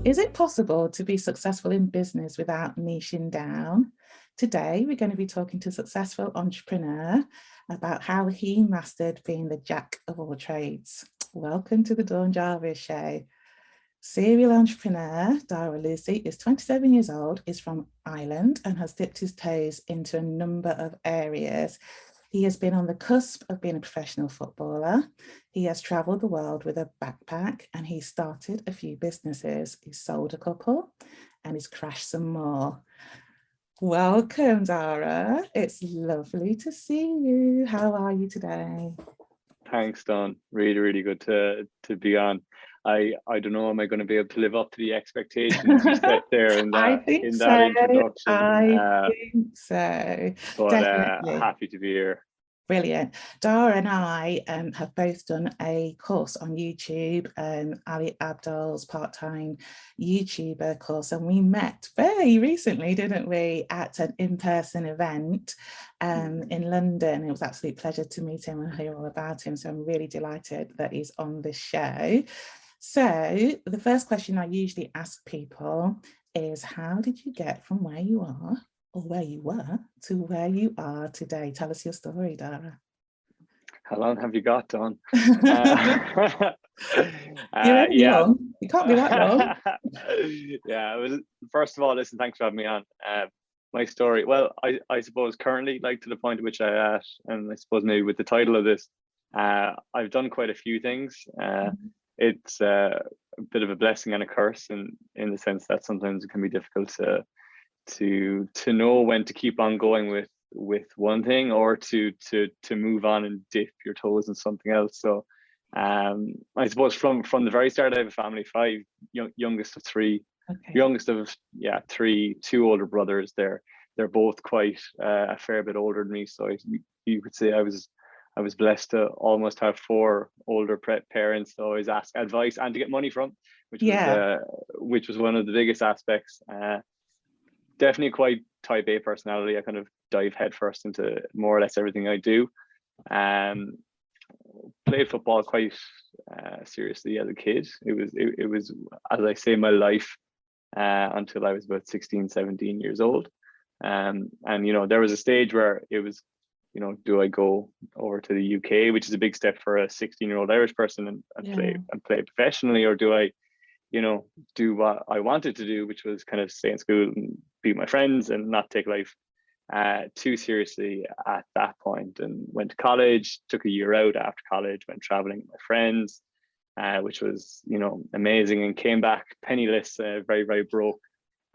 Is it possible to be successful in business without niching down? Today, we're going to be talking to a successful entrepreneur about how he mastered being the jack of all trades. Welcome to the Dawn Jarvis Show. Serial entrepreneur Darragh Lucey is 27 years old, is from Ireland, and has dipped his toes into a number of areas. He has been on the cusp of being a professional footballer. He has traveled the world with a backpack, and he started a few businesses. He's sold a couple and he's crashed some more. Welcome, Darragh. It's lovely to see you. How are you today? Thanks, Dawn. Really, really good to be on. I don't know, am I going to be able to live up to the expectations you set there in that introduction? I think so. But Definitely. happy to be here. Brilliant. Darragh and I have both done a course on YouTube, Ali Abdal's part-time YouTuber course, and we met very recently, didn't we, at an in-person event in London. It was an absolute pleasure to meet him and hear all about him. So I'm really delighted that he's on this show. So the first question I usually ask people is, how did you get from where you are, or where you were, to where you are today? Tell us your story, Darragh. How long have you got, Dawn? You're young. You can't be that long. Yeah, well, first of all, listen, thanks for having me on. My story, well, I suppose currently, like to the point at which I at, and I suppose maybe with the title of this, I've done quite a few things. It's a bit of a blessing and a curse in the sense that sometimes it can be difficult to know when to keep on going with one thing, or to move on and dip your toes in something else. So I suppose from the very start, I have a family of five, youngest of three. Okay. Youngest of three, two older brothers. They're both quite a fair bit older than me, so you could say I was blessed to almost have four older parents to always ask advice and to get money from, which was one of the biggest aspects. Definitely quite type A personality. I kind of dive headfirst into more or less everything I do. Played football quite seriously as a kid. It was, as I say, my life until I was about 16, 17 years old. And there was a stage where it was, do I go over to the UK, which is a big step for a 16-year-old Irish person, and play professionally, or do I do what I wanted to do, which was kind of stay in school and be with my friends and not take life too seriously at that point. And went to college, took a year out after college, went traveling with my friends, which was amazing, and came back penniless, very, very broke,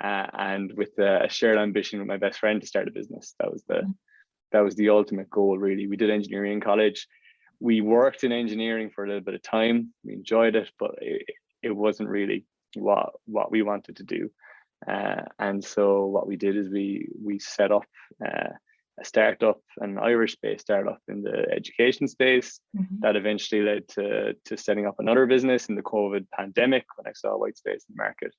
and with a shared ambition with my best friend to start a business. That was the ultimate goal, really. We did engineering in college. We worked in engineering for a little bit of time. We enjoyed it, but it wasn't really what we wanted to do. And so what we did is we set up a startup, an Irish-based startup in the education space, that eventually led to setting up another business in the COVID pandemic when I saw white space in the market.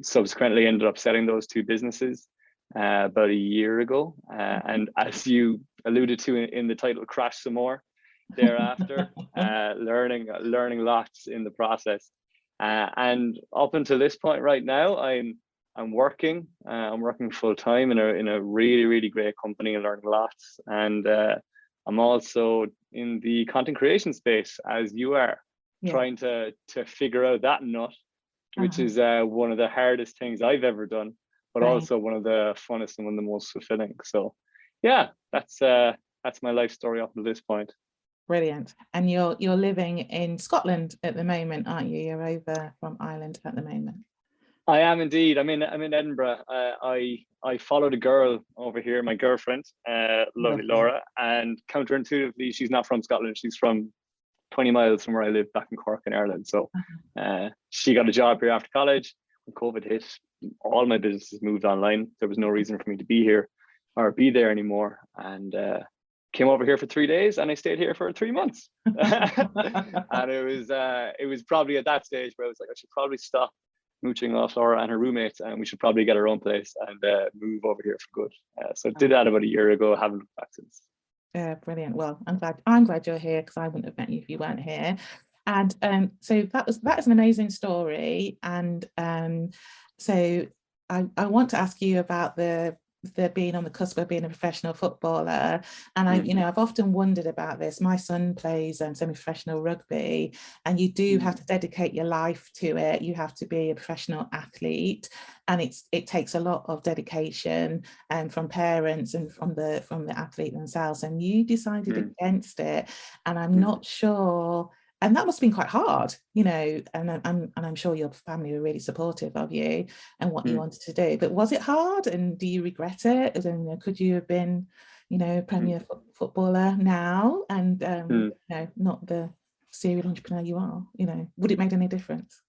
Subsequently ended up selling those two businesses about a year ago. And as you alluded to in the title, crash some more thereafter, learning lots in the process. And up until this point right now, I'm working full time in a really, really great company and learning lots. And I'm also in the content creation space, as you are, trying to figure out that nut, which is one of the hardest things I've ever done, but also one of the funnest and one of the most fulfilling. So yeah, that's my life story up to this point. Brilliant. And you're living in Scotland at the moment, aren't you? You're over from Ireland at the moment. I am indeed. I'm in Edinburgh. I followed a girl over here, my girlfriend, lovely Laura, and counterintuitively, she's not from Scotland. She's from 20 miles from where I live, back in Cork in Ireland. So she got a job here after college. When COVID hit, all my businesses moved online. There was no reason for me to be here or be there anymore. And came over here for 3 days, and I stayed here for 3 months. And it was probably at that stage where I was like, I should probably stop mooching off Laura and her roommates, and we should probably get our own place and move over here for good. So did that about a year ago. Haven't looked back since. Yeah, brilliant. Well, I'm glad you're here, because I wouldn't have met you if you weren't here. And so that is an amazing story. And so I want to ask you about the being on the cusp of being a professional footballer. And I've often wondered about this. My son plays semi-professional rugby, and you do have to dedicate your life to it. You have to be a professional athlete, and it takes a lot of dedication from parents and from the athlete themselves. And you decided against it, and I'm not sure. And that must have been quite hard, and I'm sure your family were really supportive of you and what you wanted to do. But was it hard, and do you regret it? And could you have been, a Premier footballer now, and not the serial entrepreneur you are? Would it make any difference?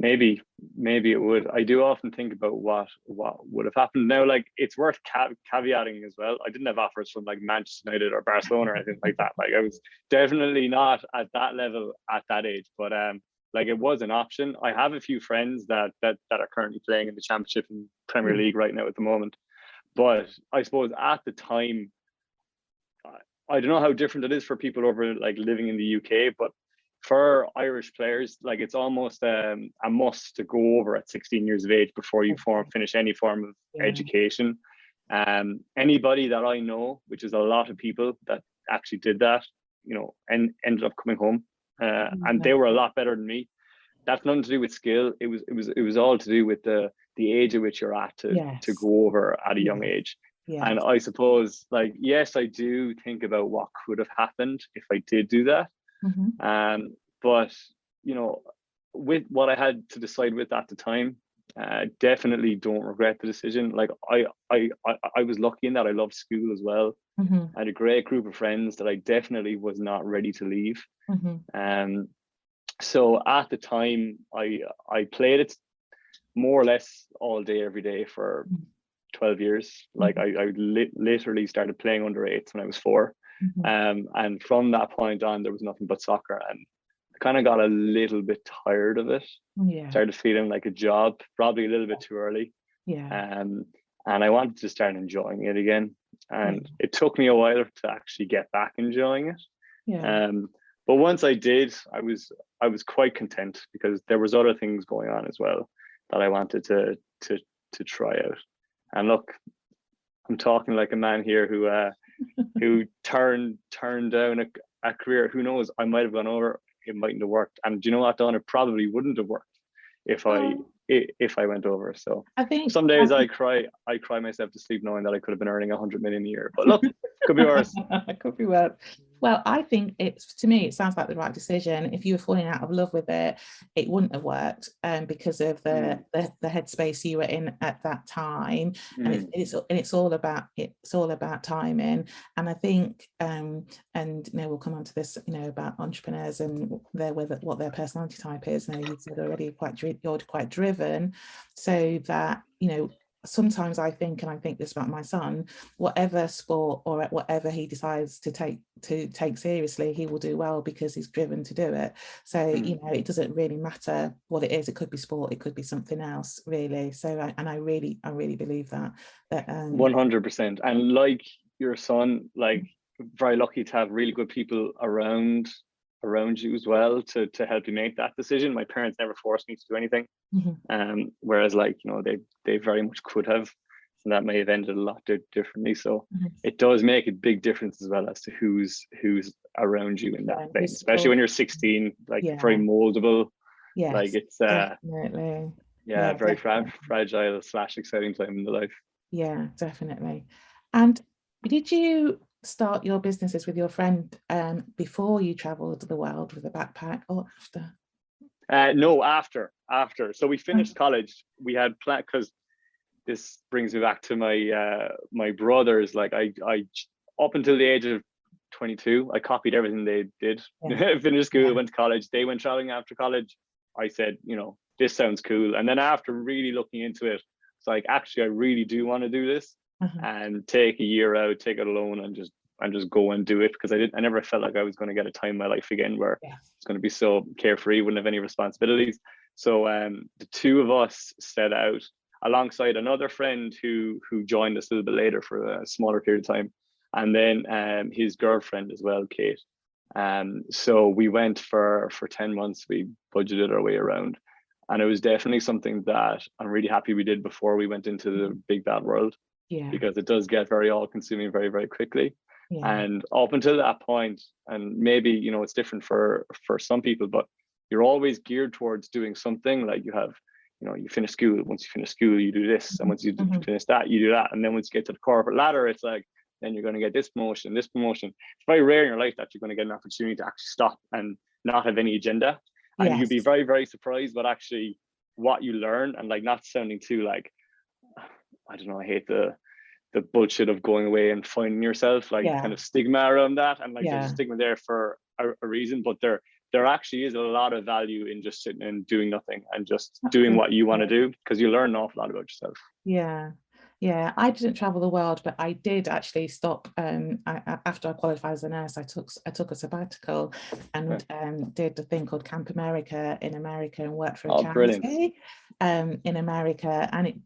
Maybe it would. I do often think about what would have happened. Now, like, it's worth caveating as well. I didn't have offers from like Manchester United or Barcelona or anything like that. Like, I was definitely not at that level at that age. But like, it was an option. I have a few friends that are currently playing in the Championship and Premier League right now at the moment. But I suppose at the time, I don't know how different it is for people over like living in the UK, but for Irish players, like, it's almost a must to go over at 16 years of age before you finish any form of education. Anybody that I know, which is a lot of people that actually did that, and ended up coming home, and they were a lot better than me. That's nothing to do with skill. It was all to do with the age at which you're at to go over at a young age. Yeah. And I suppose, like, yes, I do think about what could have happened if I did do that. But with what I had to decide with at the time, definitely don't regret the decision. Like, I was lucky in that I loved school as well. I had a great group of friends that I definitely was not ready to leave. So at the time, I played it more or less all day, every day for 12 years. Like, I literally started playing under eights when I was 4. And from that point on, there was nothing but soccer, and I kind of got a little bit tired of it. Started feeling like a job, probably a little bit too early. And I wanted to start enjoying it again, and it took me a while to actually get back enjoying it. But once I did, I was quite content, because there was other things going on as well that I wanted to try out. And look, I'm talking like a man here who turned down a career. Who knows? I might have gone over. It mightn't have worked. And do you know what, Dawn? It probably wouldn't have worked if I went over. So I think some days I cry myself to sleep knowing that I could have been earning 100 million a year. But look, could be worse. It could be worse. Well, I think to me, it sounds like the right decision. If you were falling out of love with it, it wouldn't have worked, because of the headspace you were in at that time. And it's all about timing. And I think, and we'll come on to this, about entrepreneurs and what their personality type is. Now, you said already you're quite driven, so that sometimes I think this about my son, whatever sport or whatever he decides to take seriously, he will do well, because he's driven to do it. So it doesn't really matter what it is. It could be sport, it could be something else, really. So I really believe that 100%. And like your son, like, very lucky to have really good people around you as well to help you make that decision. My parents never forced me to do anything. Whereas, like, they very much could have, and that may have ended a lot differently. So it does make a big difference as well as to who's around you in that phase, especially when you're 16, like, very moldable. Like, it's definitely. Very fragile / exciting time in the life. Yeah, definitely. And did you start your businesses with your friend before you traveled the world with a backpack, or after? No, after. So we finished college. We had planned, because this brings me back to my brothers. Like, I up until the age of 22, I copied everything they did. Finished school, went to college. They went traveling after college. I said, this sounds cool. And then after really looking into it, it's like, actually, I really do want to do this, and take a year out, take it alone, and just go and do it, because I never felt like I was going to get a time in my life again where it's going to be so carefree, wouldn't have any responsibilities. So the two of us set out alongside another friend who joined us a little bit later for a smaller period of time, and then his girlfriend as well, Kate. So we went for 10 months. We budgeted our way around, and it was definitely something that I'm really happy we did before we went into the big bad world, Yeah. because it does get very all consuming very, very quickly. Yeah. And up until that point, and maybe, you know, it's different for some people, but you're always geared towards doing something. Like you have, you know, you finish school. Once you finish school, you do this, and once you finish that, you do that. And then once you get to the corporate ladder, it's like, then you're going to get this promotion, this promotion. It's very rare in your life that you're going to get an opportunity to actually stop and not have any agenda. And Yes. you'd be very, very surprised what actually what you learn. And like, not sounding too like, I don't know, I hate the bullshit of going away and finding yourself, like kind of stigma around that. And like there's a stigma there for a reason, but there actually is a lot of value in just sitting and doing nothing and just doing what you want to do, because you learn an awful lot about yourself. Yeah, I didn't travel the world, but I did actually stop. After I qualified as a nurse, I took a sabbatical and did a thing called Camp America in America, and worked for a charity in America. And it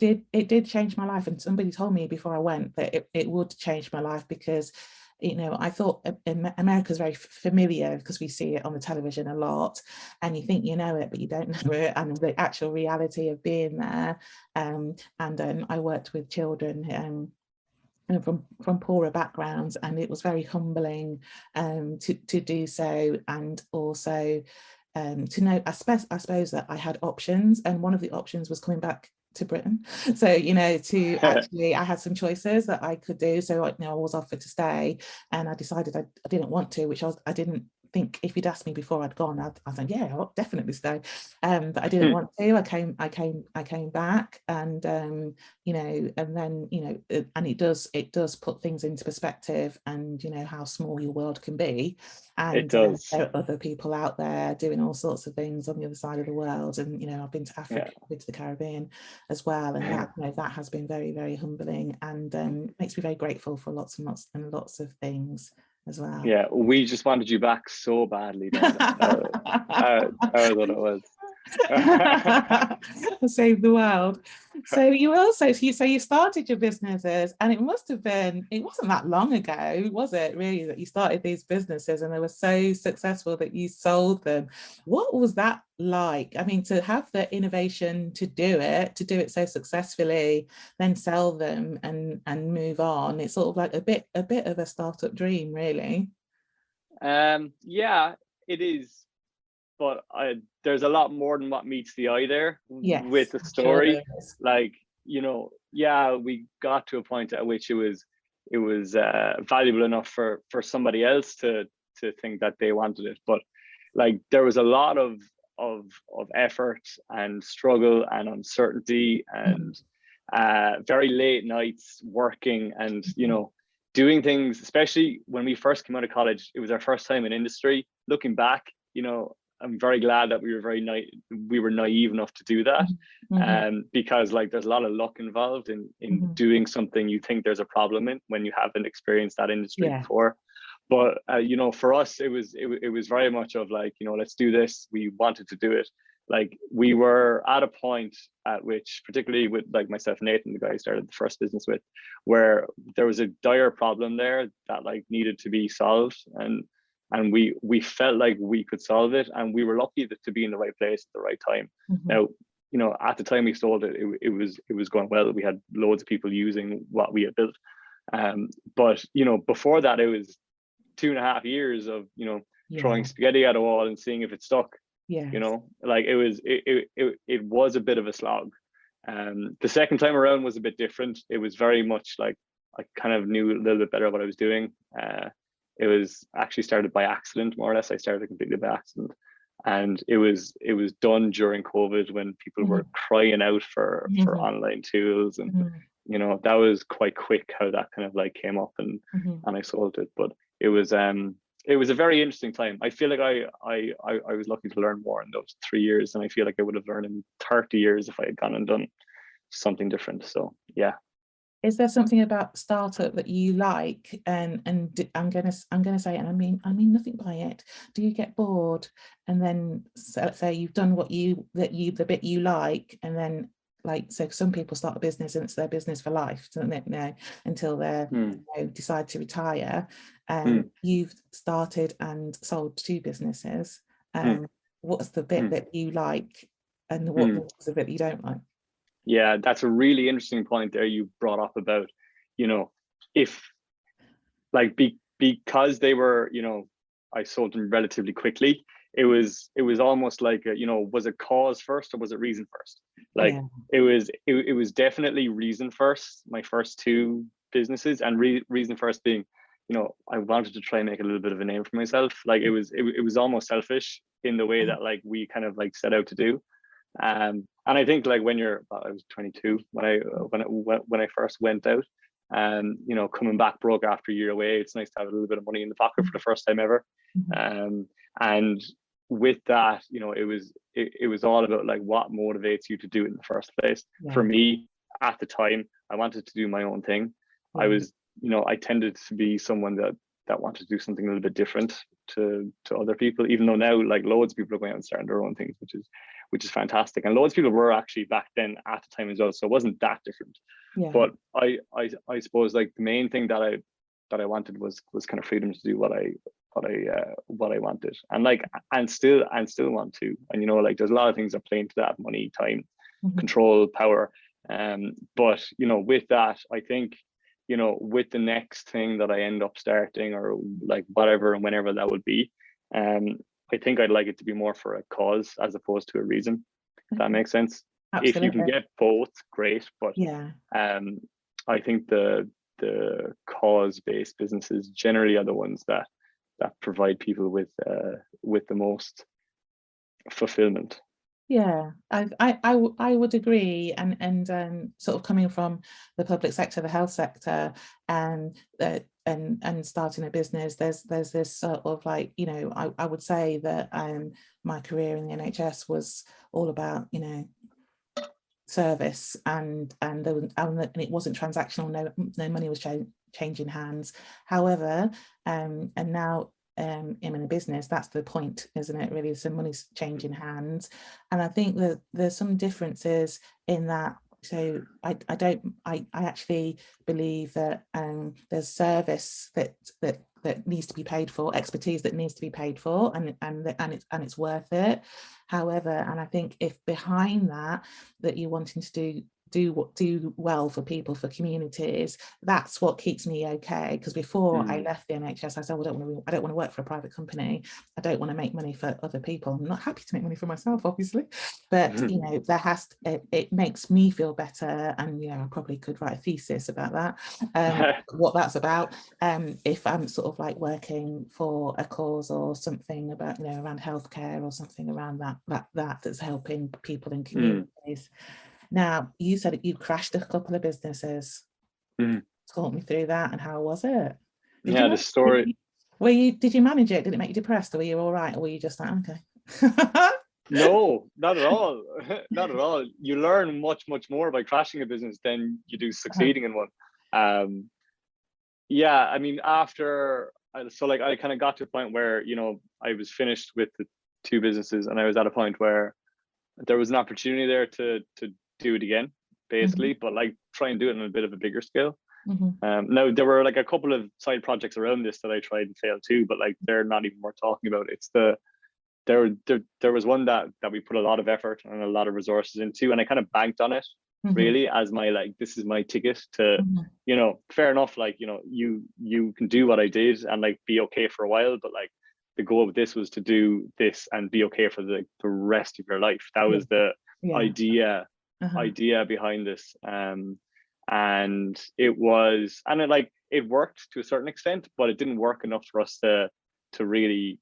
did change my life. And somebody told me before I went that it would change my life, because, you know, I thought America's very familiar because we see it on the television a lot, and you think you know it, but you don't know it, and the actual reality of being there. I worked with children from poorer backgrounds, and it was very humbling to do so, and also to know, I suppose that I had options, and one of the options was coming back to Britain. So, you know, to actually, I had some choices that I could do. So, you know, I was offered to stay, and I decided I didn't want to, I didn't think, if you'd asked me before I'd gone, I thought, yeah, I'll definitely stay. But I didn't want to. I came back, and you know, and then, you know, and it does put things into perspective, and you know how small your world can be. And it does. There are other people out there doing all sorts of things on the other side of the world. And, you know, I've been to Africa, I've been to the Caribbean as well. And that, you know, that has been very, very humbling, and makes me very grateful for lots and lots and lots of things as well. Yeah, we just wanted you back so badly. That was what it was. Save the world. So you started your businesses, and it wasn't that long ago, was it really, that you started these businesses, and they were so successful that you sold them? What was that like? I mean, to have the innovation to do it so successfully, then sell them and move on. It's sort of like a bit of a startup dream, really. Yeah, it is. But there's a lot more than what meets the eye there with the story. Sure, like, you know, yeah, we got to a point at which it was valuable enough for somebody else to think that they wanted it. But like, there was a lot of effort and struggle and uncertainty and very late nights working, and you know, doing things, especially when we first came out of college. It was our first time in industry. Looking back, you know, I'm very glad that we were naive enough to do that. Because like, there's a lot of luck involved in doing something you think there's a problem in, when you haven't experienced that industry before. But you know, for us, it was very much of like, you know, let's do this. We wanted to do it. Like, we were at a point at which, particularly with like myself and Nathan, the guy I started the first business with, where there was a dire problem there that like needed to be solved, and we felt like we could solve it, and we were lucky to be in the right place at the right time. Now, you know, at the time we sold it, it was going well. We had loads of people using what we had built. But you know, before that, it was 2.5 years of, you know, throwing spaghetti at a wall and seeing if it stuck. You know, like, it was a bit of a slog. The second time around was a bit different. It was very much like, I kind of knew a little bit better what I was doing. It was actually started by accident, more or less. I started completely by accident, and it was done during COVID, when people were crying out for online tools, and you know, that was quite quick how that kind of like came up, and I sold it. But it was a very interesting time. I feel like I was lucky to learn more in those 3 years, and I feel like I would have learned in 30 years if I had gone and done something different. So yeah. Is there something about startup that you like? And I'm gonna say, and I mean nothing by it. Do you get bored, and then, so let's say you've done the bit you like, and then like, so some people start a business and it's their business for life, don't they? No, until they decide to retire. You've started and sold 2 businesses. What's the bit that you like, and what's the bit that you don't like? Yeah, that's a really interesting point there you brought up about, if like because they were, I sold them relatively quickly. It was almost like was it cause first or was it reason first? Like it was definitely reason first, my first 2 businesses, and reason first being, I wanted to try and make a little bit of a name for myself. Like it was almost selfish in the way that like we kind of like set out to do. And I think like when I was 22 when I first went out, and coming back broke after a year away, it's nice to have a little bit of money in the pocket for the first time ever. And with that, it was all about like what motivates you to do it in the first place. For me at the time, I wanted to do my own thing. I was, I tended to be someone that wanted to do something a little bit different to other people, even though now like loads of people are going out and starting their own things, which is fantastic. And loads of people were actually back then at the time as well, so it wasn't that different. But I suppose like the main thing that I wanted was kind of freedom to do what I wanted, and like and still want to. And like there's a lot of things that play into that: money, time, control, power. But with that, I think with the next thing that I end up starting, or like whatever and whenever that would be, I think I'd like it to be more for a cause as opposed to a reason. If that makes sense. Absolutely. If you can get both, great. But I think the cause-based businesses generally are the ones that provide people with the most fulfillment. Yeah, I would agree, and sort of coming from the public sector, the health sector, and starting a business, there's this sort of like, I would say that my career in the NHS was all about service, and it wasn't transactional. No money was changing hands. However, and now I'm in a business, that's the point, isn't it, really? So money's changing hands, and I think that there's some differences in that. So I actually believe that there's service that needs to be paid for, expertise that needs to be paid for, and it's worth it. However, and I think if behind that you're wanting to do well for people, for communities, that's what keeps me okay. Because before I left the NHS, I said, well, I don't want to work for a private company. I don't want to make money for other people. I'm not happy to make money for myself, obviously, but it makes me feel better. And I probably could write a thesis about that, what that's about, if I'm sort of like working for a cause or something about around healthcare or something around that's helping people in communities. Now, you said that you crashed a couple of businesses. Talk me through that, and how was it? The story. Did you manage it? Did it make you depressed, or were you all right, or were you just like, okay? No, not at all. Not at all. You learn much more by crashing a business than you do succeeding in one. I mean, after, so like I kind of got to a point where I was finished with the 2 businesses, and I was at a point where there was an opportunity there to do it again, basically, but like try and do it on a bit of a bigger scale. Now there were like a couple of side projects around this that I tried and failed too, but like they're not even worth talking about. It's there was one that we put a lot of effort and a lot of resources into, and I kind of banked on it really as my, like, this is my ticket to fair enough, like you can do what I did and like be okay for a while, but like the goal of this was to do this and be okay for the rest of your life. That was the idea behind this. And it was, and it worked to a certain extent, but it didn't work enough for us to really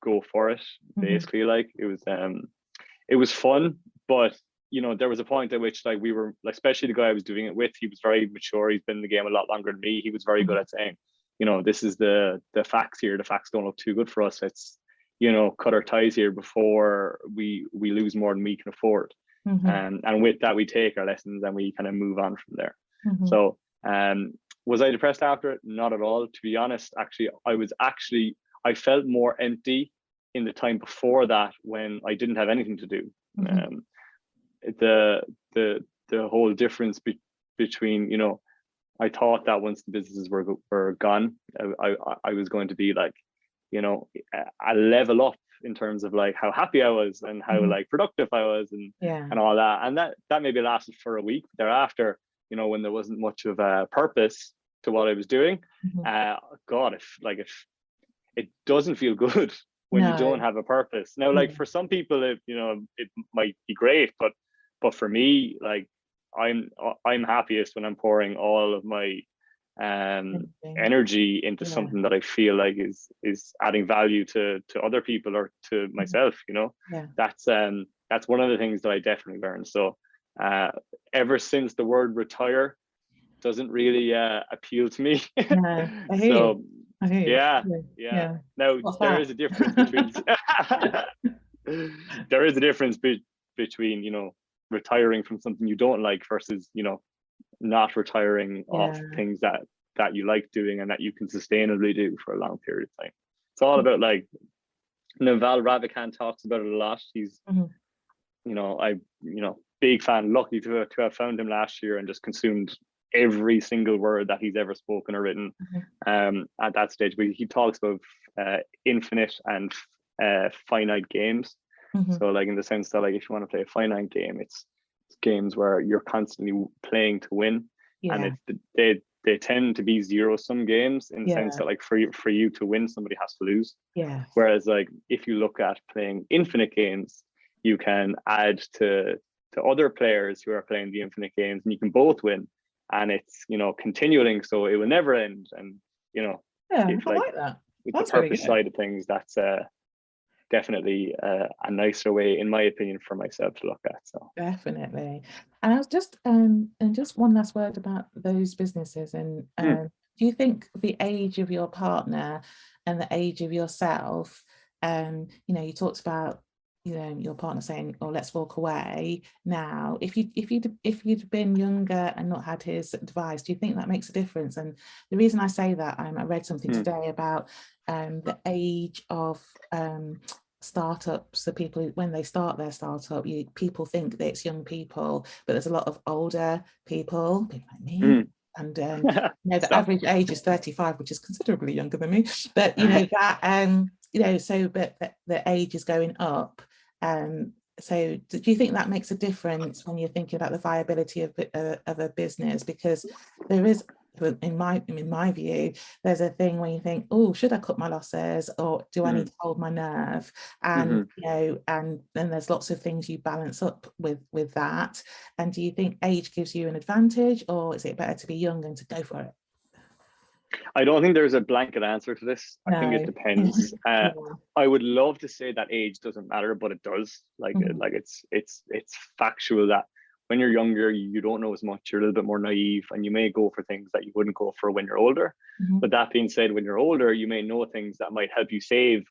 go for it. Basically, like it was fun, but there was a point at which like we were, like, especially the guy I was doing it with, he was very mature. He's been in the game a lot longer than me. He was very good at saying, this is the facts here. The facts don't look too good for us. Let's cut our ties here before we lose more than we can afford. And with that, we take our lessons and we kind of move on from there. So was I depressed after it? Not at all. To be honest, actually, I felt more empty in the time before that, when I didn't have anything to do. The the whole difference between, you know, I thought that once the businesses were gone, I was going to be like, you know, a level up in terms of like how happy I was and how like productive I was and all that. And that maybe lasted for a week. Thereafter, you know, when there wasn't much of a purpose to what I was doing, God, if it doesn't feel good when you don't have a purpose. Now, like for some people, it might be great, but for me, like I'm happiest when I'm pouring all of my energy into something that I feel like is adding value to other people or to myself. You know, that's one of the things that I definitely learned. So ever since the word retire doesn't really appeal to me. So yeah. Now there is a difference between there is a difference between, you know, retiring from something you don't like versus, you know, not retiring off things that you like doing and that you can sustainably do for a long period of time. It's all about, like, Naval Ravikant talks about it a lot. He's you know, big fan, lucky to have found him last year and just consumed every single word that he's ever spoken or written at that stage. But he talks about infinite and finite games. So like in the sense that, like, if you want to play a finite game, it's games where you're constantly playing to win, and they tend to be zero-sum games in the sense that, like, for you to win, somebody has to lose. Whereas, like, if you look at playing infinite games, you can add to other players who are playing the infinite games, and you can both win, and it's, you know, continuing, so it will never end. And, you know, I like that. With That's the purpose side of things, that's definitely a nicer way, in my opinion, for myself to look at. So definitely. And I was just and just one last word about those businesses. And do you think the age of your partner and the age of yourself, you know, you talked about, you know, your partner saying, "Oh, let's walk away now." If you'd been younger and not had his advice, do you think that makes a difference? And the reason I say that, I read something today about the age of startups. So people, when they start their startup, people think that it's young people, but there's a lot of older people like me. And you know, the average age is 35, which is considerably younger than me. But you know that you know, so but the age is going up. So do you think that makes a difference when you're thinking about the viability of a business? Because there is, in my view, there's a thing where you think, oh, should I cut my losses, or do I need to hold my nerve? And you know, and then there's lots of things you balance up with that. And do you think age gives you an advantage, or is it better to be young and to go for it? I don't think there's a blanket answer to this. I think it depends. I would love to say that age doesn't matter, but it does. Like, like it's factual that when you're younger, you don't know as much. You're a little bit more naive, and you may go for things that you wouldn't go for when you're older. But that being said, when you're older, you may know things that might help you save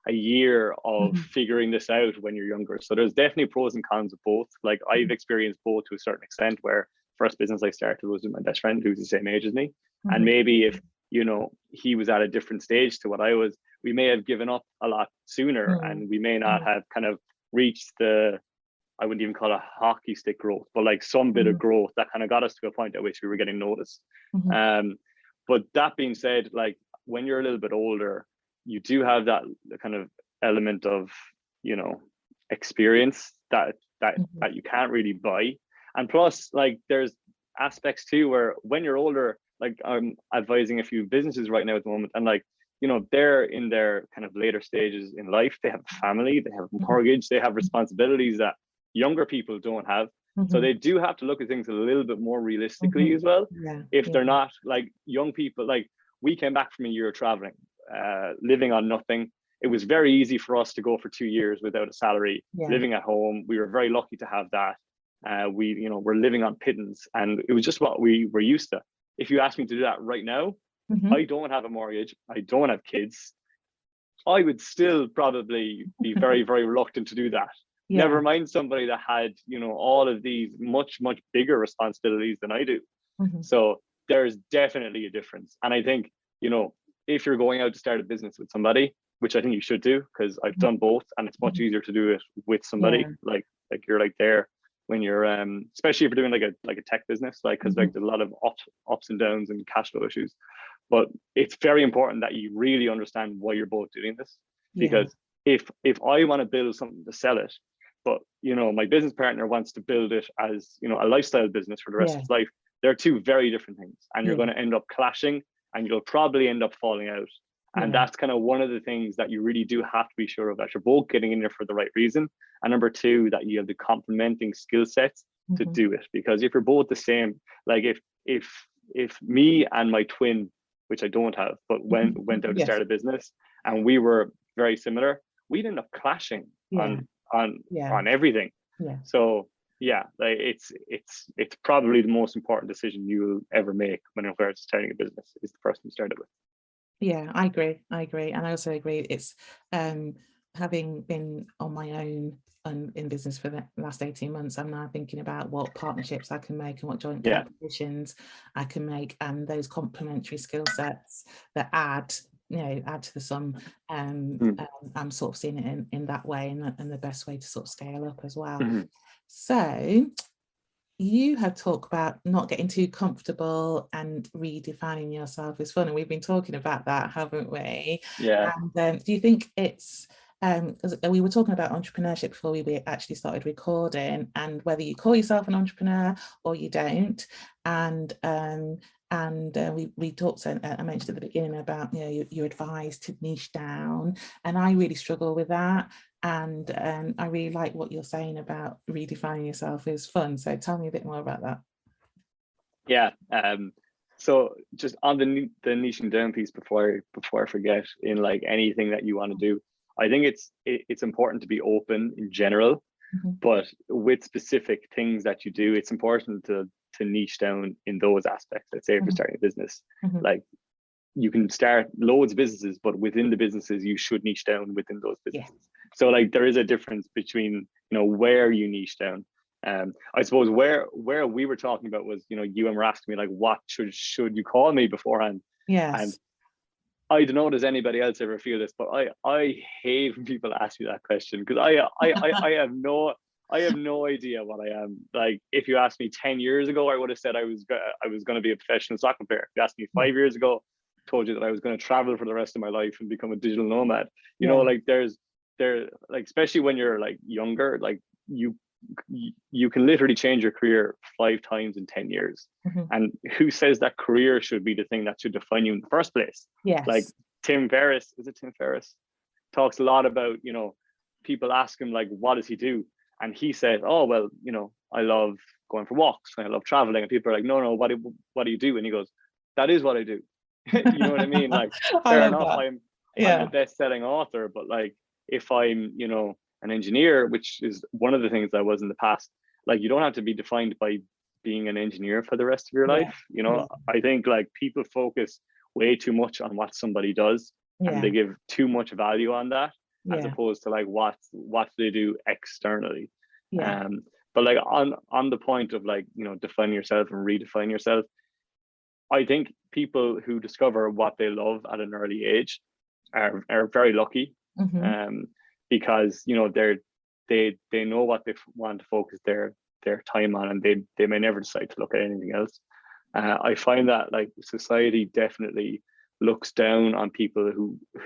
a year of figuring this out when you're younger. So there's definitely pros and cons of both. Like, I've experienced both to a certain extent, where first business I started was with my best friend who's the same age as me. And maybe if, you know, he was at a different stage to what I was, we may have given up a lot sooner, and we may not have kind of reached the, I wouldn't even call it hockey stick growth, but like some bit of growth that kind of got us to a point at which we were getting noticed. But that being said, like, when you're a little bit older, you do have that kind of element of, you know, experience that you can't really buy. And plus, like, there's aspects too where when you're older, like, I'm advising a few businesses right now at the moment, and, like, you know, they're in their kind of later stages in life. They have a family, they have a mortgage, they have responsibilities that younger people don't have. So they do have to look at things a little bit more realistically as well. If they're not, like, young people, like, we came back from a year of traveling, living on nothing. It was very easy for us to go for 2 years without a salary, living at home. We were very lucky to have that. You know, we're living on pittance, and it was just what we were used to. If you ask me to do that right now, I don't have a mortgage, I don't have kids, I would still probably be very, very reluctant to do that. Never mind somebody that had, you know, all of these much, much bigger responsibilities than I do. So there's definitely a difference. And I think, you know, if you're going out to start a business with somebody, which I think you should do, because I've done both, and it's much easier to do it with somebody, like you're like there when you're especially if you're doing like a tech business, like because like there's a lot of ups and downs and cash flow issues. But it's very important that you really understand why you're both doing this. Because if I want to build something to sell it, but you know, my business partner wants to build it as, you know, a lifestyle business for the rest of his life, they're two very different things, and you're going to end up clashing, and you'll probably end up falling out. And that's kind of one of the things that you really do have to be sure of, that you're both getting in there for the right reason. And number two, that you have the complementing skill sets to do it. Because if you're both the same, like if me and my twin, which I don't have, but went out to start a business, and we were very similar, we'd end up clashing on everything. So yeah, like it's probably the most important decision you'll ever make when it comes to starting a business, is the person you started with. Yeah, I agree. And I also agree, it's having been on my own in business for the last 18 months, I'm now thinking about what partnerships I can make and what joint acquisitions I can make, and those complementary skill sets that add to the sum. I'm sort of seeing it in that way, and the best way to sort of scale up as well. So you have talked about not getting too comfortable and redefining yourself is fun, and we've been talking about that, haven't we? And do you think it's because we were talking about entrepreneurship before we actually started recording, and whether you call yourself an entrepreneur or you don't, and we talked, I mentioned at the beginning about, you know, you're advised to niche down, and I really struggle with that. And I really like what you're saying about redefining yourself is fun. So tell me a bit more about that. Yeah. So just on the niching down piece, before I forget, in like anything that you want to do, I think it's important to be open in general, but with specific things that you do, it's important to niche down in those aspects. Let's say if you're starting a business, like you can start loads of businesses, but within the businesses, you should niche down within those businesses. So like there is a difference between, you know, where you niche down. I suppose where we were talking about was, you know, you were asking me like, what should you call me beforehand? And I don't know, does anybody else ever feel this, but I hate when people ask me that question, because I have no idea what I am. Like if you asked me 10 years ago, I would have said I was going to be a professional soccer player. If you asked me 5 years ago, I told you that I was going to travel for the rest of my life and become a digital nomad. You know, like there, like, especially when you're like younger, like you can literally change your career 5 times in 10 years. And who says that career should be the thing that should define you in the first place? Like Tim Ferriss talks a lot about, you know, people ask him like, what does he do? And he said, oh, well, you know, I love going for walks and I love traveling. And people are like, no, what do you do? And he goes, that is what I do. You know what I mean? Like, fair enough, I'm the best-selling author, but like if I'm, you know, an engineer, which is one of the things I was in the past, like you don't have to be defined by being an engineer for the rest of your life. You know, I think like people focus way too much on what somebody does, and they give too much value on that, as opposed to like what they do externally. But like on the point of like, you know, defining yourself and redefine yourself, I think people who discover what they love at an early age are very lucky. Because, you know, they know what they want to focus their time on, and they may never decide to look at anything else. I find that like society definitely looks down on people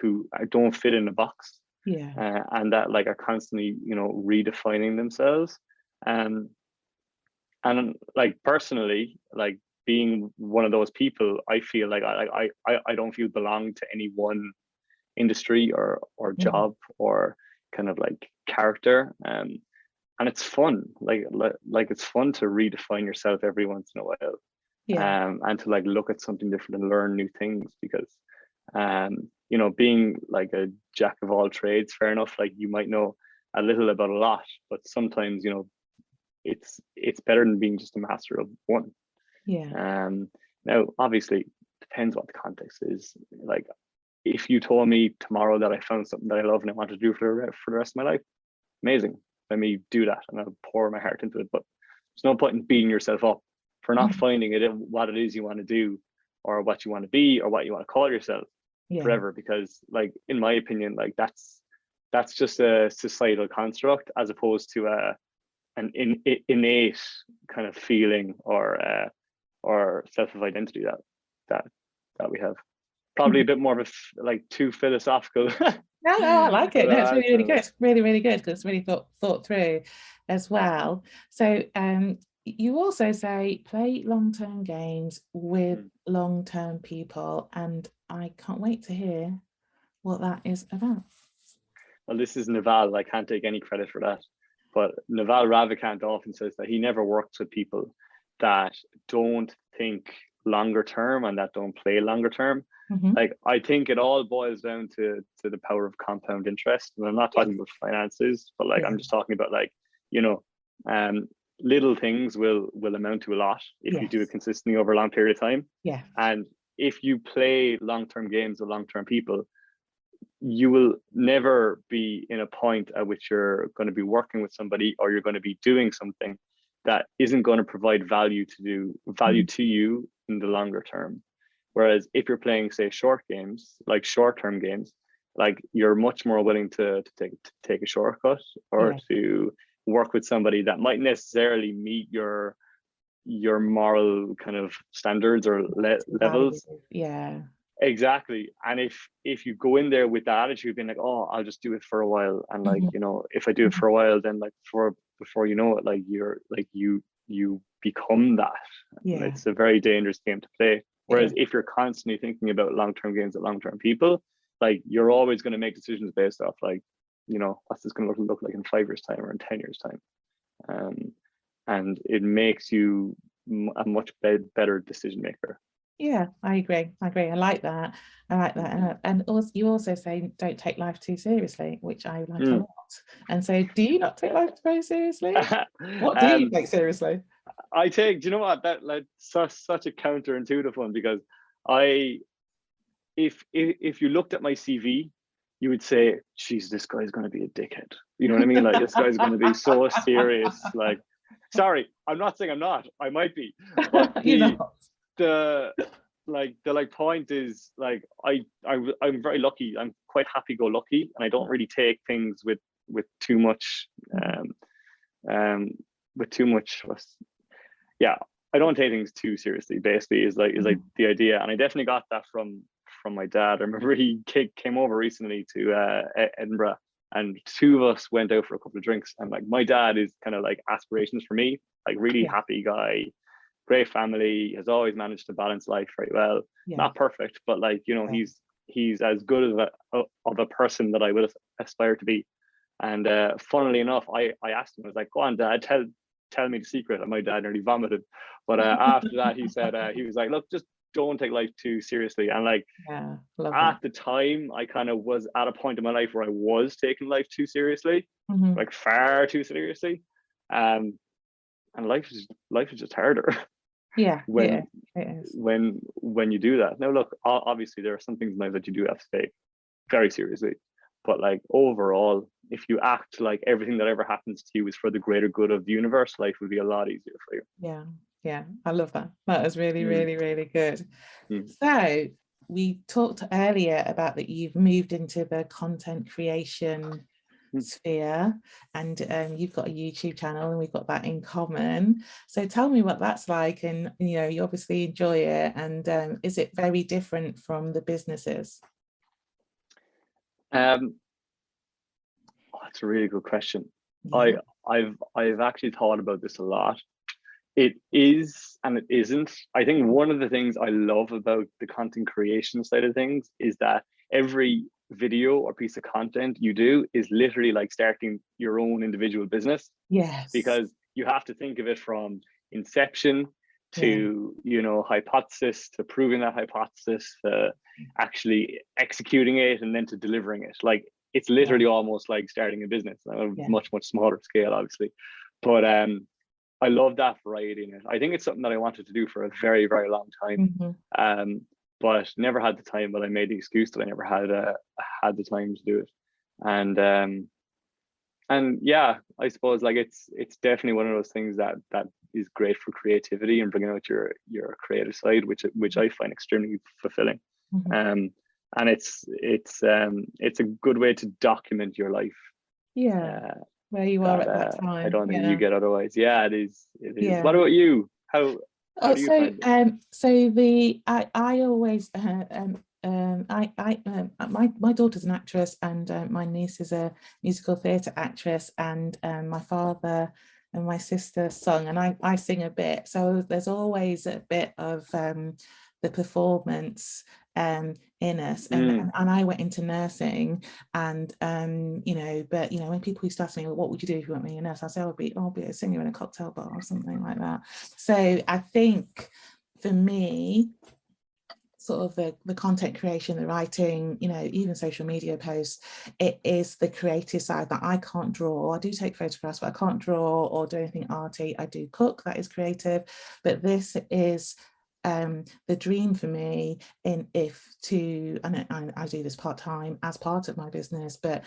who don't fit in a box, and that like are constantly, you know, redefining themselves. And like personally, like being one of those people, I feel like I don't feel belong to any one industry or job or kind of like character. And it's fun, like it's fun to redefine yourself every once in a while, and to like look at something different and learn new things. Because you know, being like a jack of all trades, fair enough, like you might know a little about a lot, but sometimes, you know, it's better than being just a master of one. Now obviously depends what the context is. Like if you told me tomorrow that I found something that I love and I want to do for the rest of my life, amazing, let me do that and I'll pour my heart into it. But there's no point in beating yourself up for not finding it, what it is you want to do, or what you want to be, or what you want to call yourself forever. Because like in my opinion, like that's just a societal construct, as opposed to innate kind of feeling or sense of identity that we have. Probably a bit more of a like too philosophical. No, I like it. No, it's really, really answer. good. It's really, really good because it's really thought through as well. So you also say play long-term games with long-term people, and I can't wait to hear what that is about. Well, this is Naval. I can't take any credit for that. But Naval Ravikant often says that he never works with people that don't think longer term and that don't play longer term. Like, I think it all boils down to the power of compound interest. And I'm not talking about finances, but like I'm just talking about, like, you know, little things will amount to a lot if you do it consistently over a long period of time. Yeah. And if you play long-term games with long-term people, you will never be in a point at which you're going to be working with somebody or you're going to be doing something that isn't going to provide value to you in the longer term. Whereas if you're playing, say, short games, like short-term games, like you're much more willing to take a shortcut or to work with somebody that might necessarily meet your moral kind of standards or levels. Yeah. Exactly. And if you go in there with that attitude, being like, oh, I'll just do it for a while, and like, you know, if I do it for a while, then like before you know it, like you're like you become that. And it's a very dangerous game to play. Whereas if you're constantly thinking about long-term games with long-term people, like you're always going to make decisions based off, like, you know, what's this going to look like in 5 years time or in 10 years time. And it makes you a much better decision maker. Yeah, I agree. I like that. And also, you also say don't take life too seriously, which I like a lot. And so, do you not take life very seriously? What do you take seriously? I take, do you know what, that like such a counterintuitive one, because if you looked at my CV, you would say, geez, this guy's going to be a dickhead. You know what I mean? Like, this guy's going to be so serious. Like, sorry, I'm not saying I'm not. I might be, but the point is, like, I'm very lucky. I'm quite happy-go-lucky, and I don't really take things with too much I don't take things too seriously, basically, is like the idea. And I definitely got that from my dad. I remember he came over recently to Edinburgh, and two of us went out for a couple of drinks, and like my dad is kind of like aspirations for me, like really happy guy, great family, has always managed to balance life very well. Not perfect, but like, you know, he's as good of a person that I would aspire to be. And funnily enough, I asked him, I was like, go on, Dad, tell me the secret. And my dad nearly vomited. But after that, he said, he was like, look, just don't take life too seriously. And like, at the time, I kind of was at a point in my life where I was taking life too seriously, like far too seriously. And life is just harder. When you do that. Now, look, obviously there are some things in life that you do have to take very seriously, but like overall, if you act like everything that ever happens to you is for the greater good of the universe, life would be a lot easier for you. Yeah, I love that. That is really, really, really good. So we talked earlier about that you've moved into the content creation sphere, and you've got a YouTube channel, and we've got that in common. So tell me what that's like, and you know, you obviously enjoy it, and is it very different from the businesses? That's a really good question. I've actually thought about this a lot. It is and it isn't. I think one of the things I love about the content creation side of things is that every video or piece of content you do is literally like starting your own individual business. Yes. Because you have to think of it from inception to, you know, hypothesis, to proving that hypothesis, to actually executing it, and then to delivering it. Like, it's literally almost like starting a business on a much smaller scale, obviously. But I love that variety in it. I think it's something that I wanted to do for a very, very long time. But never had the time. But I made the excuse that I never had the time to do it. And yeah, I suppose like it's definitely one of those things that is great for creativity and bringing out your creative side, which I find extremely fulfilling. And it's a good way to document your life. where you are that at that I time. don't think you Yeah. get otherwise. Yeah, it is. It is. Yeah. What about you? How Oh, do you so find it? so the I always my daughter's an actress, and my niece is a musical theatre actress, and my father and my sister sung, and I sing a bit. So there's always a bit of the performance in us, Mm. and I went into nursing, and but when people used to ask me, well, what would you do if you want me a nurse, I say I'll be a singer in a cocktail bar or something like that. So I think for me, sort of the content creation, the writing, even social media posts, it is the creative side that I can't draw. I do take photographs, but I can't draw or do anything arty. I do cook, that is creative, but this is the dream for me. And I do this part-time as part of my business, but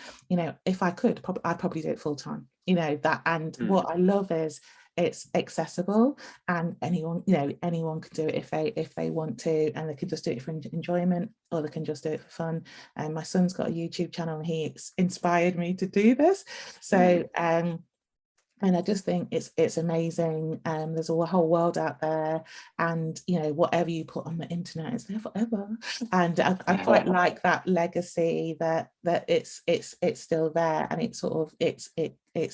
if I could, I'd probably do it full-time, that. And what I love is it's accessible, and anyone can do it if they want to, and they can just do it for enjoyment, or they can just do it for fun. And my son's got a YouTube channel, and he inspired me to do this. So and I just think it's amazing. There's a whole world out there, and whatever you put on the internet is there forever. And I quite like that legacy, that it's still there, and it's sort of it's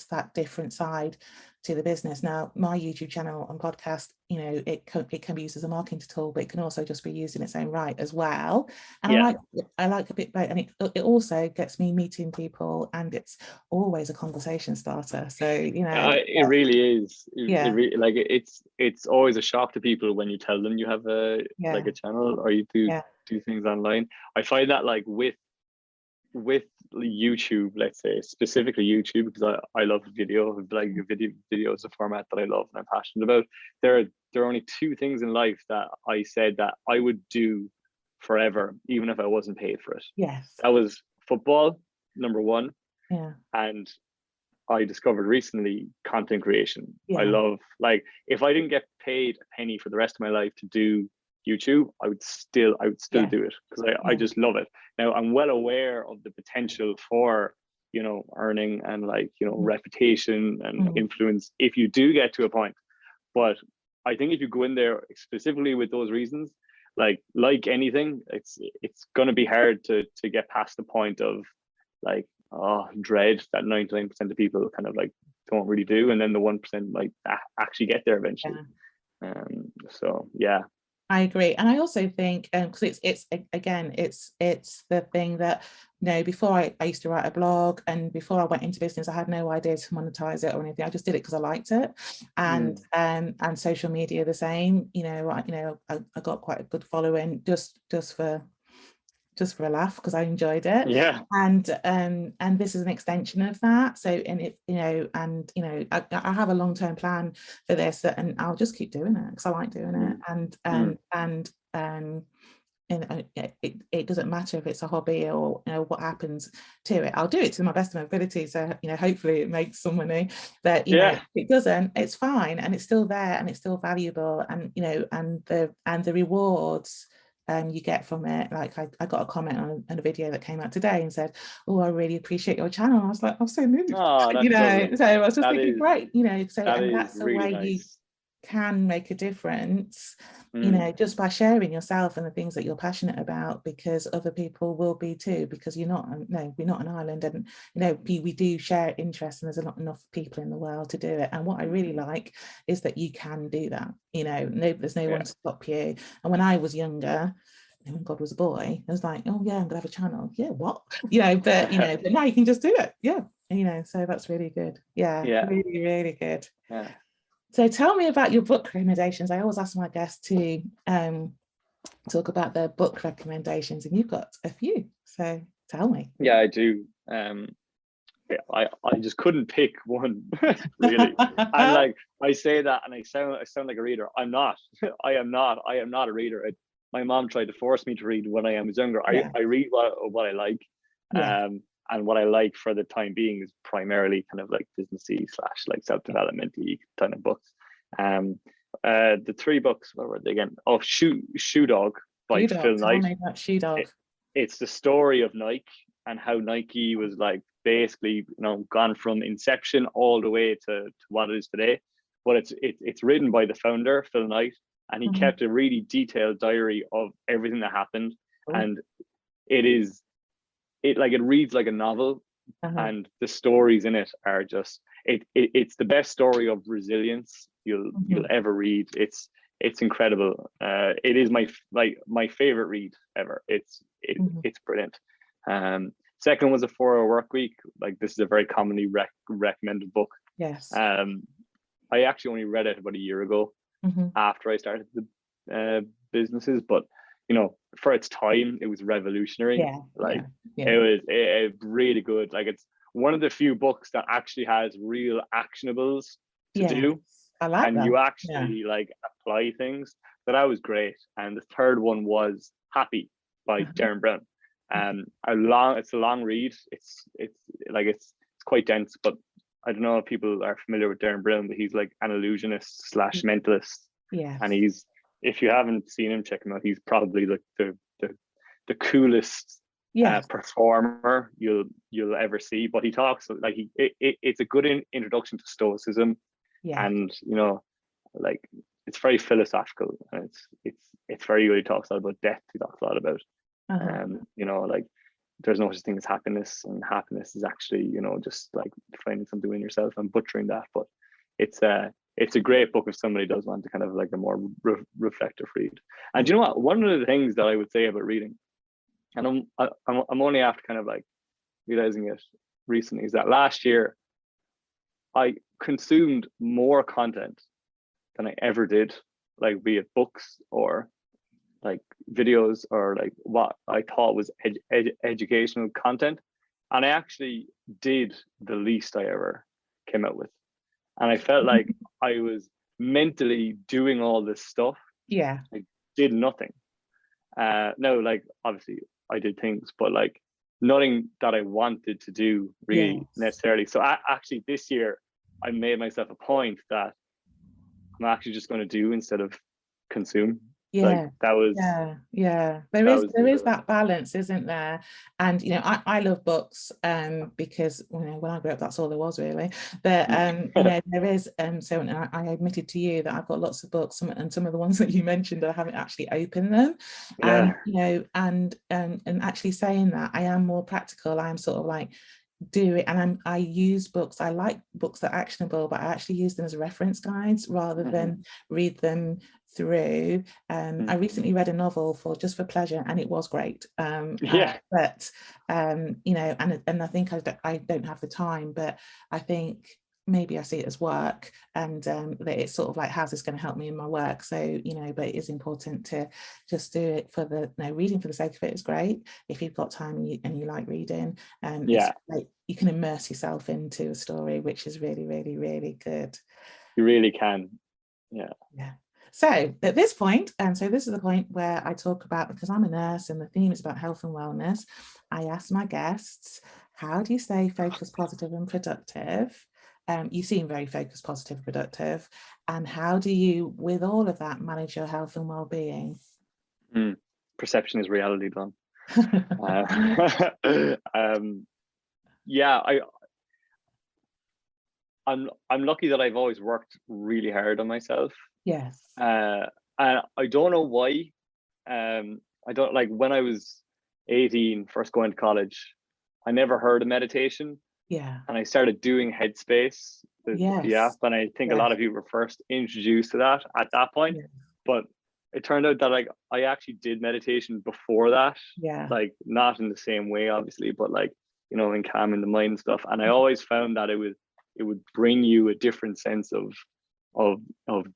that different side to the business. Now, my YouTube channel and podcast, it can be used as a marketing tool, but it can also just be used in its own right as well. And Yeah. I like a bit both, and it also gets me meeting people, and it's always a conversation starter. So it really is. Yeah. Like it's always a shock to people when you tell them you have a like a channel, or you do things online. I find that like with YouTube, let's say specifically YouTube, because I love video. Like video is a format that I love and I'm passionate about. There are only two things in life that I said that I would do forever, even if I wasn't paid for it. Yes. That was football, number one. Yeah. And I discovered recently content creation. Yeah. I love, like, if I didn't get paid a penny for the rest of my life to do YouTube, I would still do it, because I just love it. Now, I'm well aware of the potential for earning and reputation and influence if you do get to a point. But I think if you go in there specifically with those reasons, like anything, it's going to be hard to get past the point of like, dread that 99% of people kind of like don't really do, and then the 1% might actually get there eventually. So yeah, I agree. And I also think because it's the thing that before I used to write a blog, and before I went into business, I had no idea to monetize it or anything. I just did it because I liked it. And social media the same. I got quite a good following just for a laugh, because I enjoyed it. Yeah. And this is an extension of that. So, and it, I have a long-term plan for this, and I'll just keep doing it because I like doing it. And it doesn't matter if it's a hobby or what happens to it. I'll do it to my best of my ability. So, hopefully it makes some money. But if it doesn't, it's fine, and it's still there, and it's still valuable. And and the rewards you get from it. Like I got a comment on a video that came out today and said, "Oh, I really appreciate your channel." I was like, I'm so moved. Oh, that's lovely. So I was just thinking, great, so and that's the really way nice. you can make a difference, just by sharing yourself and the things that you're passionate about, because other people will be too, because we're not an island, and we do share interests, and there's not enough people in the world to do it. And what I really like is that you can do that. There's no one to stop you. And when I was younger, when God was a boy, I was like, oh yeah, I'm gonna have a channel. Yeah, what? But now you can just do it. Yeah. So that's really good. Yeah. Really, really good. Yeah. So tell me about your book recommendations. I always ask my guests to talk about their book recommendations, and you've got a few. So tell me. Yeah, I do. I just couldn't pick one, really. And like, I say that and I sound like a reader. I'm not. I am not a reader. My mom tried to force me to read when I was younger. I read what I like. And what I like for the time being is primarily kind of like businessy / like self-development-y kind of books. The three books, what were they again? Oh, Shoe Dog by Phill. Tell me about Shoe Dog. It's the story of Nike and how Nike was like basically, gone from inception all the way to what it is today. But it's written by the founder, Phill, and he kept a really detailed diary of everything that happened. And it reads like a novel, and the stories in it are just it's the best story of resilience you'll ever read. It's incredible. It is my favorite read ever. It's brilliant. Second was A 4 Hour Work Week. Like, this is a very commonly recommended book. Yes. I actually only read it about a year ago after I started the businesses, but for its time, it was revolutionary. It was really good. Like, it's one of the few books that actually has real actionables to do. I like and that. You actually apply things. So that was great. And the third one was Happy by Darren Brown. It's a long read. It's quite dense, but I don't know if people are familiar with Darren Brown, but he's like an illusionist / mentalist. Yeah. And if you haven't seen him, check him out. He's probably like the coolest performer you'll ever see. But he talks like it's a good introduction to Stoicism, and it's very philosophical, and it's very good. He talks a lot about death. He talks a lot about there's no such thing as happiness, and happiness is actually just like finding something in yourself. I'm butchering that, but it's a great book if somebody does want to kind of like a more reflective read. And you know what? One of the things that I would say about reading, and I'm only after kind of like realizing it recently, is that last year I consumed more content than I ever did, like be it books or like videos or like what I thought was educational content, and I actually did the least I ever came out with. And I felt like I was mentally doing all this stuff. Yeah. I did nothing. No, like obviously I did things, but like nothing that I wanted to do really necessarily. So actually this year I made myself a point that I'm actually just going to do instead of consume. Like that was there is that balance, isn't there? And I love books because when I grew up that's all there was really, but there is so, and I admitted to you that I've got lots of books, and some of the ones that you mentioned I haven't actually opened them, and and actually saying that I am more practical. I am sort of like do it, and I use books. I like books that are actionable, but I actually use them as reference guides rather than read them through. I recently read a novel for pleasure, and it was great. But and I think I don't have the time, but I think maybe I see it as work, and that it's sort of like, how's this going to help me in my work? So but it is important to just do it for the reading for the sake of it is great if you've got time and you like reading, and like you can immerse yourself into a story, which is really, really, really good. You really can. So at this point, so this is the point where I talk about, because I'm a nurse and the theme is about health and wellness, I ask my guests, how do you stay focused, positive and productive? You seem very focused, positive, productive. And how do you, with all of that, manage your health and well-being? Perception is reality, Dawn. I'm lucky that I've always worked really hard on myself. Yes. And I don't know why. I don't, like, when I was 18, first going to college, I never heard of meditation. And I started doing Headspace, the app, and I think a lot of you were first introduced to that at that point. But it turned out that like I actually did meditation before that. Like, not in the same way, obviously, but like, in calming the mind and stuff. And I always found that it would bring you a different sense of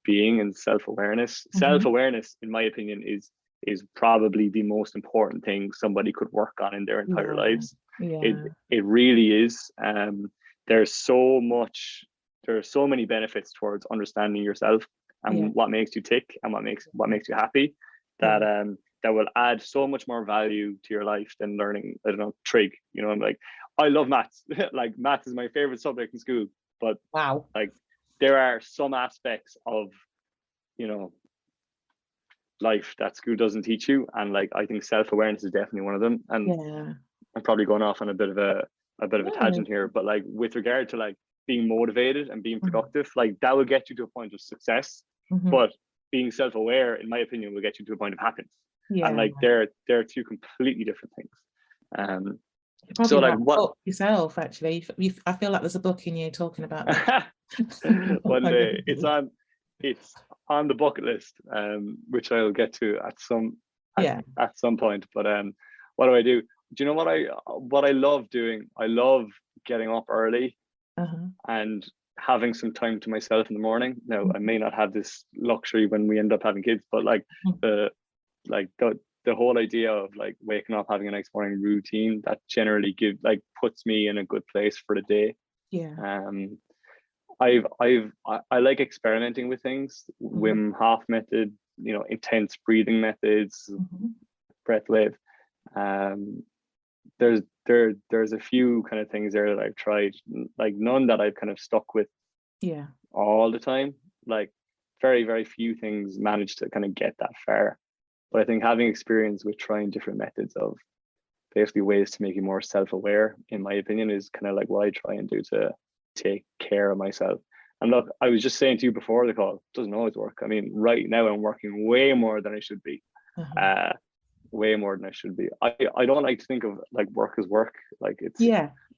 being and self-awareness. Self-awareness, in my opinion, is probably the most important thing somebody could work on in their entire lives. It really is. There are so many benefits towards understanding yourself and what makes you tick and what makes you happy, that that will add so much more value to your life than learning, I don't know, trig. I'm like, I love maths. Like, maths is my favorite subject in school, but like there are some aspects of life that school doesn't teach you, and like I think self-awareness is definitely one of them. And I'm probably going off on a bit of a a bit of a No. tangent here, but like with regard to like being motivated and being productive, like that will get you to a point of success, but being self-aware, in my opinion, will get you to a point of happiness. And Yeah. like they're two completely different things. You probably So like write a what book yourself, actually. I feel like there's a book in you talking about that. one day it's on the bucket list, which I'll get to at some point. But what do I do? Do you know what I love doing? I love getting up early and having some time to myself in the morning. Now, I may not have this luxury when we end up having kids, but like the whole idea of like waking up, having a nice morning routine, that generally puts me in a good place for the day. Yeah. I like experimenting with things, Wim Hof method, you know, intense breathing methods, breath wave. There's a few kind of things there that I've tried, like none that I've kind of stuck with all the time. Like very, very few things manage to kind of get that far. But I think having experience with trying different methods of basically ways to make you more self-aware, in my opinion, is kind of like what I try and do to take care of myself. And look, I was just saying to you before the call, it doesn't always work. I mean, right now I'm working way more than I should be. Way more than I should be. I don't like to think of like work as work. Like it's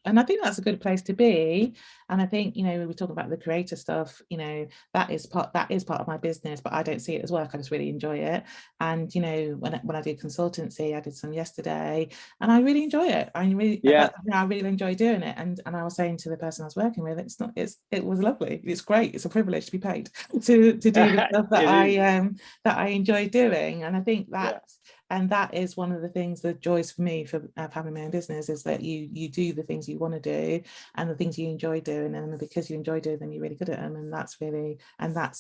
and I think that's a good place to be. And I think, you know, we were talking about the creator stuff, you know, that is part of my business, but I don't see it as work. I just really enjoy it. And, you know, when I do consultancy, I did some yesterday and I really enjoy it. I really enjoy doing it. And I was saying to the person I was working with, it was lovely. It's great. It's a privilege to be paid to do the stuff that I enjoy doing. And I think that is one of the things, the joys for me of having my own business, is that you do the things you want to do and the things you enjoy doing, and because you enjoy doing them, you're really good at them. And that's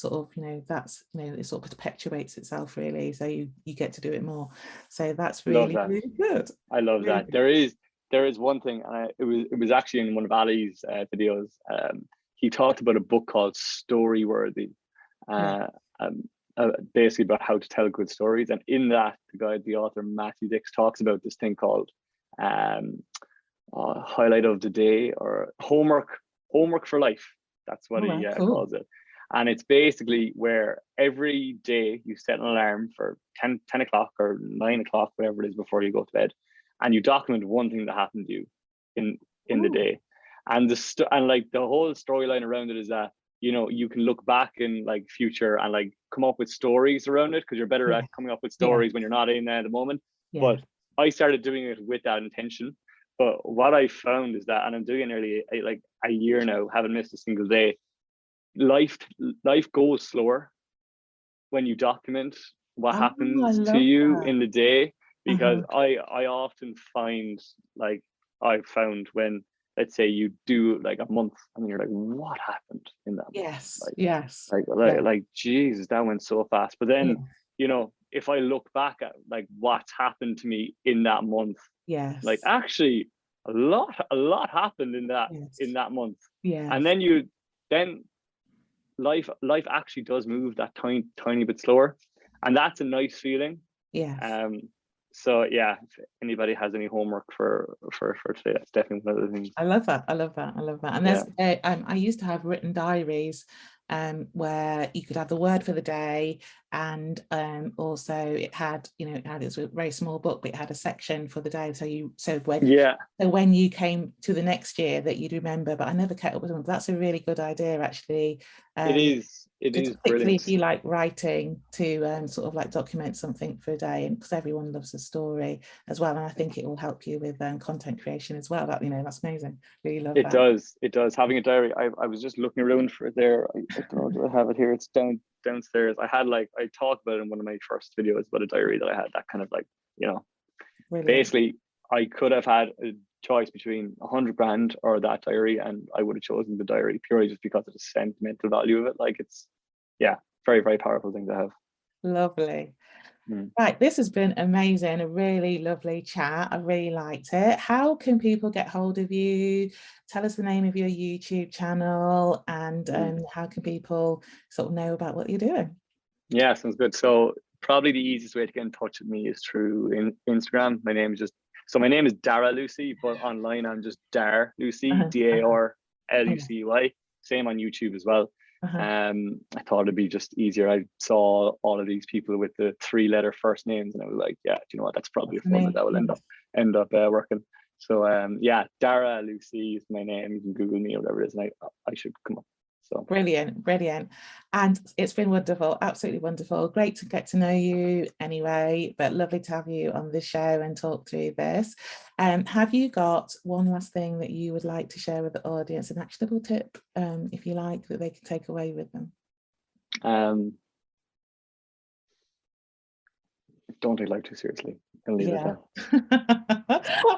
sort of, you know, it sort of perpetuates itself really, so you get to do it more. So that's really good. I love really that. good. There is one thing, and it was actually in one of Ali's videos. He talked about a book called Storyworthy. Basically about how to tell good stories, and in that the author Matthew Dix talks about this thing called highlight of the day, or homework for life. That's what he calls it. And it's basically where every day you set an alarm for 10 o'clock or 9 o'clock, whatever it is, before you go to bed, and you document one thing that happened to you in the day. And the whole storyline around it is that, you know, you can look back in like future and like come up with stories around it, because you're better at coming up with stories when you're not in there at the moment. But I started doing it with that intention. But what I found is that, and I'm doing it nearly like a year now, haven't missed a single day, life goes slower when you document what happens to you in the day. Because I often find, like I've found, when, let's say, you do like a month and you're like, what happened in that month? Like Jesus, that went so fast. But then you know, if I look back at like what's happened to me in that month, like actually a lot happened in that month. And then life actually does move that tiny bit slower, and that's a nice feeling. So yeah, if anybody has any homework for today, that's definitely one of the things. I love that. And there's I used to have written diaries where you could have the word for the day, and also it was a very small book, but it had a section for the day, so when you came to the next year that you'd remember. But I never kept up with them. That's a really good idea, actually. It is particularly brilliant. if you like writing, to sort of like document something for a day, and because everyone loves a story as well, and I think it will help you with content creation as well. That, you know, that's amazing. Really love that. It does. Having a diary, I was just looking around for it there. I don't know, do I have it here? It's downstairs. I talked about it in one of my first videos about a diary that I had, that kind of like, you know, basically I could have had a choice between 100 grand or that diary, and I would have chosen the diary purely just because of the sentimental value of it. Like, it's very, very powerful thing to have. Lovely. Right, this has been amazing, a really lovely chat. I really liked it. How can people get hold of you? Tell us the name of your YouTube channel, and how can people sort of know about what you're doing? Yeah, sounds good. So probably the easiest way to get in touch with me is through Instagram. My name is just So my name is Darragh Lucy, but online I'm just Darragh Lucy, Darlucy. Same on YouTube as well. I thought it'd be just easier. I saw all of these people with the 3-letter first names, and I was like, yeah, do you know what? That's probably a format that will end up working. So yeah, Darragh Lucy is my name. You can Google me or whatever it is, and I should come up. So brilliant. And it's been wonderful, absolutely wonderful. Great to get to know you anyway, but lovely to have you on this show and talk through this. Have you got one last thing that you would like to share with the audience, an actionable tip, if you like, that they can take away with them? Don't take life too seriously. And leave it at that.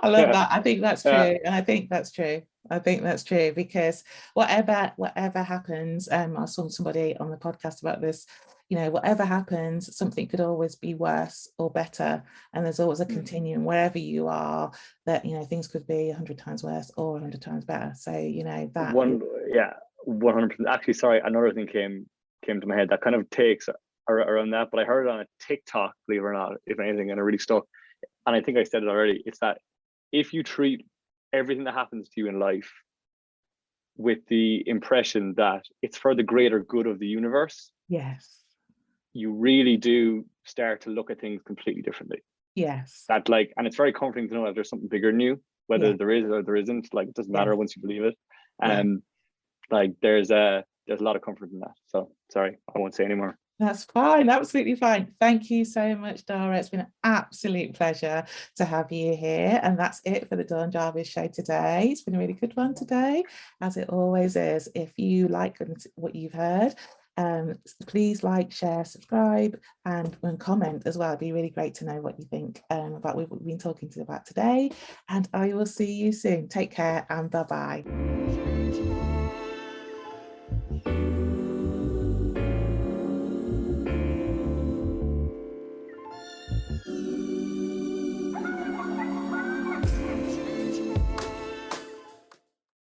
I love that. I think that's true. And I think that's true because whatever happens, I saw somebody on the podcast about this, you know, whatever happens, something could always be worse or better, and there's always a continuum wherever you are, that, you know, things could be 100 times worse or 100 times better. So, you know, that 100%. Actually, sorry, another thing came to my head that kind of takes around that, but I heard it on a TikTok, believe it or not, if anything, and it really stuck. And I think I said it already. It's that if you treat everything that happens to you in life with the impression that it's for the greater good of the universe, yes, you really do start to look at things completely differently. Yes. That, like, and it's very comforting to know that there's something bigger than you, whether there is or there isn't. Like, it doesn't matter once you believe it. Like, there's a lot of comfort in that. So sorry, I won't say anymore. That's fine, absolutely fine. Thank you so much, Darragh. It's been an absolute pleasure to have you here. And that's it for the Dawn Jarvis Show today. It's been a really good one today, as it always is. If you like what you've heard, please like, share, subscribe, and comment as well. It'd be really great to know what you think about what we've been talking about today. And I will see you soon. Take care and bye-bye.